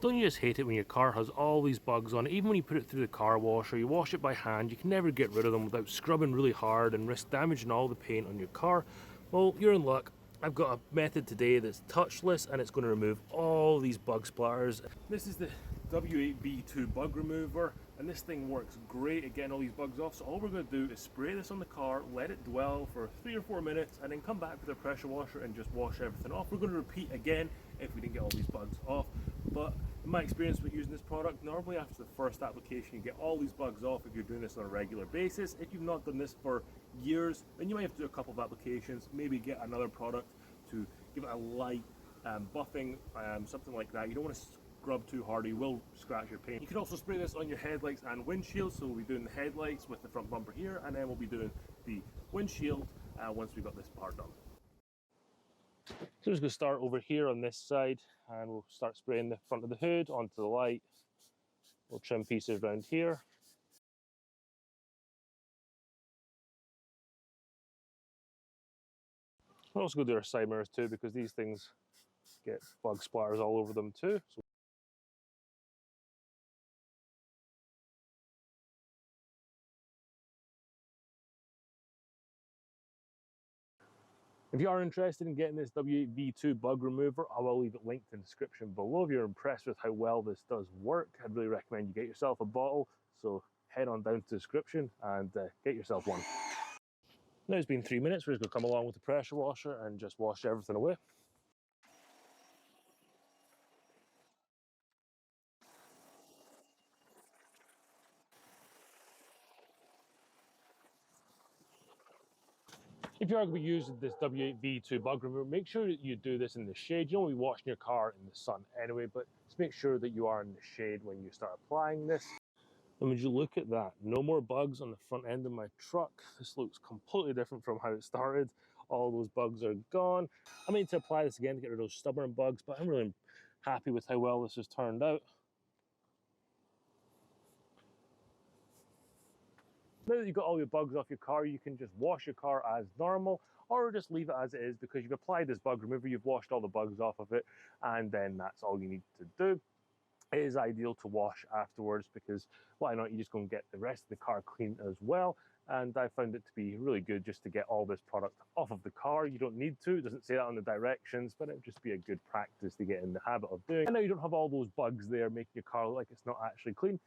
Don't you just hate it when your car has all these bugs on it? Even when you put it through the car washer, you wash it by hand, you can never get rid of them without scrubbing really hard and risk damaging all the paint on your car. Well, you're in luck. I've got a method today that's touchless and it's going to remove all these bug splatters. This is the W8B2 bug remover, and this thing works great at getting all these bugs off. So all we're going to do is spray this on the car, let it dwell for 3 or 4 minutes, and then come back with a pressure washer and just wash everything off. We're going to repeat again if we didn't get all these bugs off. But in my experience with using this product, normally after the first application you get all these bugs off if you're doing this on a regular basis. If you've not done this for years, then you might have to do a couple of applications, maybe get another product to give it a light buffing, something like that. You don't want to scrub too hard or you will scratch your paint. You can also spray this on your headlights and windshield, so we'll be doing the headlights with the front bumper here, and then we'll be doing the windshield once we've got this part done. So we're just going to start over here on this side, and we'll start spraying the front of the hood onto the light. We'll trim pieces around here. We're also going to do our side mirrors too, because these things get bug splatters all over them too. So if you are interested in getting this W8B2 bug remover, I will leave it linked in the description below. If you're impressed with how well this does work, I'd really recommend you get yourself a bottle. So head on down to the description and get yourself one. Now it's been 3 minutes, we're just going to come along with the pressure washer and just wash everything away. If you are going to be using this W8B2 bug remover, make sure that you do this in the shade. You don't want to be washing your car in the sun anyway, but just make sure that you are in the shade when you start applying this. And would you look at that? No more bugs on the front end of my truck. This looks completely different from how it started. All those bugs are gone. I need to apply this again to get rid of those stubborn bugs, but I'm really happy with how well this has turned out. Now that you've got all your bugs off your car, you can just wash your car as normal, or just leave it as it is, because you've applied this bug remover, you've washed all the bugs off of it, and then that's all you need to do. It is ideal to wash afterwards, because why not, you just go and get the rest of the car clean as well. And I found it to be really good just to get all this product off of the car. You don't need to, it doesn't say that on the directions, but it would just be a good practice to get in the habit of doing. And now you don't have all those bugs there making your car look like it's not actually clean.